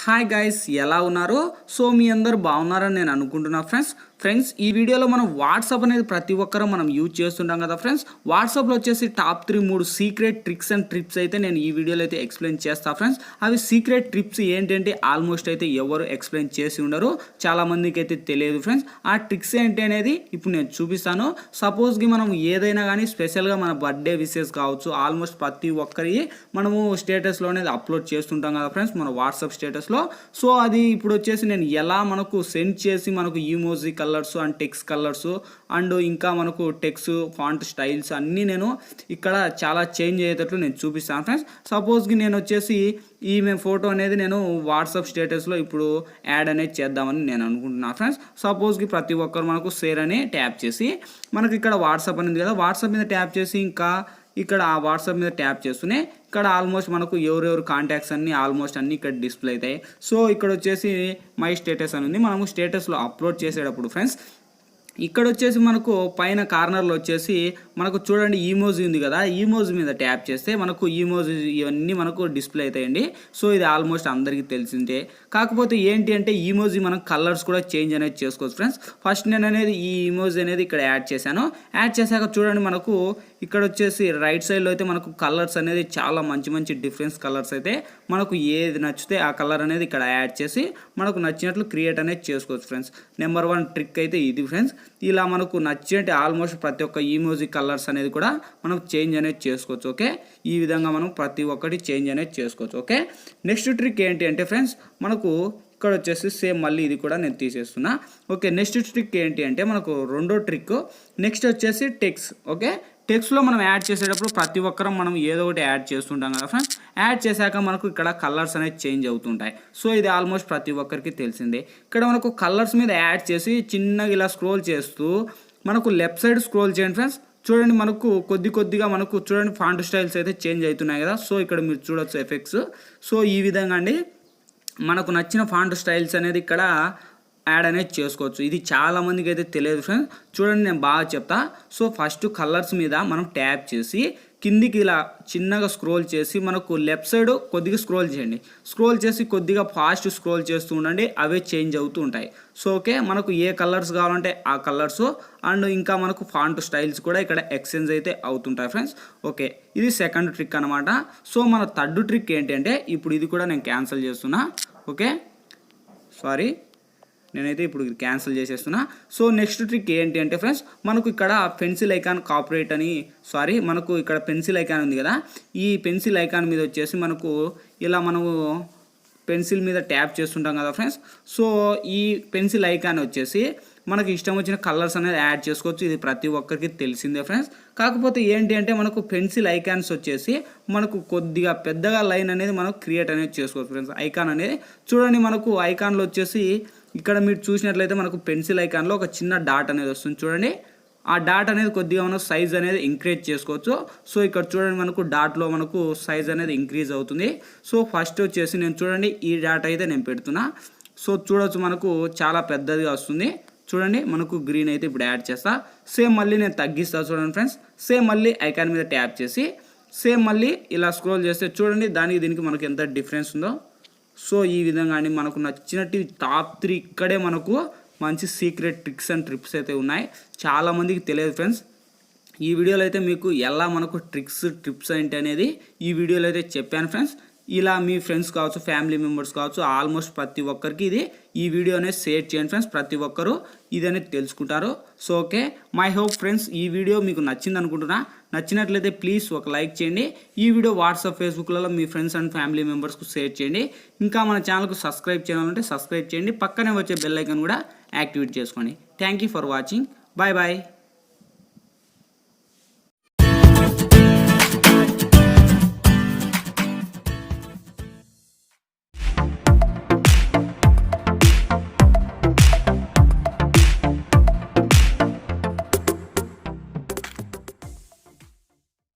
Hi guys, ఎలా ఉన్నారు? So మీ అందరు బాగున్నారని నేను అనుకుంటున్నా ఫ్రెండ్స్ ఈ వీడియోలో మనం వాట్సాప్ అనేది ప్రతి ఒక్కరూ మనం యూజ్ చేస్తుంటాం కదా ఫ్రెండ్స్. వాట్సాప్లో వచ్చేసి top 3 secret tricks and trips అయితే నేను ఈ వీడియోలో అయితే ఎక్స్ప్లెయిన్ చేస్తా ఫ్రెండ్స్. అవి సీక్రెట్ ట్రిప్స్ ఏంటంటే ఆల్మోస్ట్ అయితే ఎవరు ఎక్స్ప్లెయిన్ చేసి ఉండరు, చాలా మందికి అయితే తెలియదు ఫ్రెండ్స్. ఆ ట్రిక్స్ ఏంటి అనేది ఇప్పుడు నేను చూపిస్తాను. సపోజ్కి మనం ఏదైనా కానీ స్పెషల్గా మన బర్త్డే విషెస్ కావచ్చు, ఆల్మోస్ట్ ప్రతి ఒక్కరి మనము స్టేటస్లో అనేది అప్లోడ్ చేస్తుంటాం కదా ఫ్రెండ్స్, మన వాట్సాప్ స్టేటస్లో. సో అది ఇప్పుడు వచ్చేసి నేను ఎలా మనకు సెండ్ చేసి మనకు emoji colours and text colours and ఇంకా మనకు టెక్స్ట్ ఫాంట్ స్టైల్స్ అన్నీ నేను ఇక్కడ చాలా చేంజ్ అయ్యేటట్లు నేను చూపిస్తాను ఫ్రెండ్స్. సపోజ్కి నేను వచ్చేసి ఈమె ఫోటో అనేది నేను వాట్సాప్ స్టేటస్లో ఇప్పుడు యాడ్ అనేది చేద్దామని నేను అనుకుంటున్నాను ఫ్రెండ్స్. సపోజ్కి ప్రతి ఒక్కరు మనకు షేర్ అని ట్యాప్ చేసి మనకి ఇక్కడ వాట్సాప్ అనేది కదా, వాట్సాప్ మీద ట్యాప్ చేసి ఇంకా ఇక్కడ ఆ వాట్సాప్ మీద ట్యాప్ చేస్తూనే ఇక్కడ ఆల్మోస్ట్ మనకు ఎవరెవరు కాంటాక్ట్స్ అన్నీ ఆల్మోస్ట్ అన్నీ ఇక్కడ డిస్ప్లే అవుతాయి. సో ఇక్కడ వచ్చేసి మై స్టేటస్ అని ఉంది, మనము స్టేటస్లో అప్లోడ్ చేసేటప్పుడు ఫ్రెండ్స్ ఇక్కడ వచ్చేసి మనకు పైన కార్నర్లో వచ్చేసి మనకు చూడండి ఈమోజీ ఉంది కదా, ఈమోజీ మీద ట్యాప్ చేస్తే మనకు ఈమోజీ ఇవన్నీ మనకు డిస్ప్లే అవుతాయండి. సో ఇది ఆల్మోస్ట్ అందరికీ తెలిసిందే. కాకపోతే ఏంటి అంటే ఈమోజీ మనం కలర్స్ కూడా చేంజ్ అనేది చేసుకోవచ్చు ఫ్రెండ్స్. ఫస్ట్ నేను అనేది ఈ ఈమోజీ అనేది ఇక్కడ యాడ్ చేశాను. యాడ్ చేశాక చూడండి మనకు ఇక్కడ వచ్చేసి రైట్ సైడ్లో అయితే మనకు కలర్స్ అనేది చాలా మంచి మంచి డిఫరెన్స్ కలర్స్ అయితే మనకు ఏది నచ్చితే ఆ కలర్ అనేది ఇక్కడ యాడ్ చేసి మనకు నచ్చినట్లు క్రియేట్ అనేది చేసుకోవచ్చు ఫ్రెండ్స్. నెంబర్ 1 ట్రిక్ అయితే ఇది ఫ్రెండ్స్. ఇలా మనకు నచ్చినట్టు ఆల్మోస్ట్ ప్రతి ఒక్క ఈమోజీ కలర్స్ అనేది కూడా మనం చేంజ్ అనేది చేసుకోవచ్చు. ఓకే, ఈ విధంగా మనం ప్రతి ఒక్కటి చేంజ్ అనేది చేసుకోవచ్చు. ఓకే, నెక్స్ట్ ట్రిక్ ఏంటి అంటే ఫ్రెండ్స్ మనకు ఇక్కడ వచ్చేసి సేమ్ మళ్ళీ ఇది కూడా నేను తీసేస్తున్నా. ఓకే, నెక్స్ట్ ట్రిక్ ఏంటి అంటే మనకు రెండో ట్రిక్ నెక్స్ట్ వచ్చేసి టెక్స్ట్. ఓకే, టెక్స్ట్లో మనం యాడ్ చేసేటప్పుడు ప్రతి ఒక్కరం మనం ఏదో ఒకటి యాడ్ చేస్తుంటాం కదా ఫ్రెండ్స్. యాడ్ చేశాక మనకు ఇక్కడ కలర్స్ అనేది చేంజ్ అవుతుంటాయి. సో ఇది ఆల్మోస్ట్ ప్రతి ఒక్కరికి తెలిసిందే. ఇక్కడ మనకు కలర్స్ మీద యాడ్ చేసి చిన్నగా ఇలా స్క్రోల్ చేస్తూ మనకు లెఫ్ట్ సైడ్ స్క్రోల్ చేయండి ఫ్రెండ్స్. చూడండి మనకు కొద్దిగా మనకు చూడండి ఫాంట్ స్టైల్స్ అయితే చేంజ్ అవుతున్నాయి కదా. సో ఇక్కడ మీరు చూడొచ్చు ఎఫెక్ట్స్. సో ఈ విధంగా అండి మనకు నచ్చిన ఫాంట్ స్టైల్స్ అనేది ఇక్కడ యాడ్ అనేది చేసుకోవచ్చు. ఇది చాలామందికి అయితే తెలియదు ఫ్రెండ్స్. చూడండి నేను బాగా చెప్తా. సో ఫస్ట్ కలర్స్ మీద మనం ట్యాప్ చేసి కిందికి ఇలా చిన్నగా స్క్రోల్ చేసి మనకు లెఫ్ట్ సైడ్ కొద్దిగా స్క్రోల్ చేయండి. స్క్రోల్ చేసి కొద్దిగా ఫాస్ట్ స్క్రోల్ చేస్తూ ఉండండి, అవే చేంజ్ అవుతూ ఉంటాయి. సో ఓకే, మనకు ఏ కలర్స్ కావాలంటే ఆ కలర్స్ అండ్ ఇంకా మనకు ఫాంట్ స్టైల్స్ కూడా ఇక్కడ ఎక్స్చేంజ్ అయితే అవుతుంటాయి ఫ్రెండ్స్. ఓకే, ఇది సెకండ్ ట్రిక్ అనమాట. సో మన థర్డ్ ట్రిక్ ఏంటంటే ఇప్పుడు ఇది కూడా నేను క్యాన్సిల్ చేస్తున్నా. ఓకే, సారీ నేనైతే ఇప్పుడు క్యాన్సిల్ చేసేస్తున్నా. సో నెక్స్ట్ ట్రిక్ ఏంటి అంటే ఫ్రెండ్స్ మనకు ఇక్కడ పెన్సిల్ ఐకాన్ కాపరేట్ అని మనకు ఇక్కడ పెన్సిల్ ఐకాన్ ఉంది కదా, ఈ పెన్సిల్ ఐకాన్ మీద వచ్చేసి మనకు ఇలా మనము పెన్సిల్ మీద ట్యాప్ చేస్తుంటాం కదా ఫ్రెండ్స్. సో ఈ పెన్సిల్ ఐకాన్ వచ్చేసి మనకి ఇష్టం వచ్చిన కలర్స్ అనేది యాడ్ చేసుకోవచ్చు. ఇది ప్రతి ఒక్కరికి తెలిసిందే ఫ్రెండ్స్. కాకపోతే ఏంటి అంటే మనకు పెన్సిల్ ఐకాన్స్ వచ్చేసి మనకు కొద్దిగా పెద్దగా లైన్ అనేది మనకు క్రియేట్ అనేది చేసుకోవచ్చు ఫ్రెండ్స్. ఐకాన్ అనేది చూడండి మనకు ఐకాన్లో వచ్చేసి ఇక్కడ మీరు చూసినట్లయితే మనకు పెన్సిల్ ఐకాన్లో ఒక చిన్న డాట్ అనేది వస్తుంది చూడండి. ఆ డాట్ అనేది కొద్దిగా మనం సైజ్ అనేది ఇంక్రీజ్ చేసుకోవచ్చు. సో ఇక్కడ చూడండి మనకు డాట్లో మనకు సైజ్ అనేది ఇంక్రీజ్ అవుతుంది. సో ఫస్ట్ వచ్చేసి నేను చూడండి ఈ డాట్ అయితే నేను పెడుతున్నా. సో చూడవచ్చు మనకు చాలా పెద్దదిగా వస్తుంది. చూడండి మనకు గ్రీన్ అయితే ఇప్పుడు యాడ్ చేస్తా. సేమ్ మళ్ళీ నేను తగ్గిస్తా చూడండి ఫ్రెండ్స్. సేమ్ మళ్ళీ ఐకాన్ మీద ట్యాప్ చేసి సేమ్ మళ్ళీ ఇలా స్క్రోల్ చేస్తే చూడండి దానికి దీనికి మనకు ఎంత డిఫరెన్స్ ఉందో. సో ఈ విధంగా అండి మనకు నచ్చినట్టు టాప్ 3 ఇక్కడే మనకు మంచి సీక్రెట్ ట్రిక్స్ అండ్ ట్రిప్స్ అయితే ఉన్నాయి. చాలామందికి తెలియదు ఫ్రెండ్స్. ఈ వీడియోలో అయితే మీకు ఎలా మనకు ట్రిప్స్ ఏంటి అనేది ఈ వీడియోలో అయితే చెప్పాను ఫ్రెండ్స్. ఇలా మీ ఫ్రెండ్స్ కావచ్చు, ఫ్యామిలీ మెంబర్స్ కావచ్చు, ఆల్మోస్ట్ ప్రతి ఒక్కరికి ఈ వీడియో అనేది షేర్ చేయండి ఫ్రెండ్స్. ప్రతి ఒక్కరు ఇది అనేది తెలుసుకుంటారు. So okay, my hope friends ఈ వీడియో మీకు నచ్చింది అనుకుంటున్నా. నచ్చినట్లయితే ప్లీజ్ ఒక లైక్ చేయండి. ఈ వీడియో వాట్సాప్, ఫేస్బుక్లలో మీ ఫ్రెండ్స్ అండ్ ఫ్యామిలీ మెంబర్స్కు షేర్ చేయండి. ఇంకా మన ఛానల్కు సబ్స్క్రైబ్ చేయాలంటే సబ్స్క్రైబ్ చేయండి. పక్కనే వచ్చే బెల్ ఐకాన్ కూడా యాక్టివేట్ చేసుకోండి. Thank you for watching. Bye bye.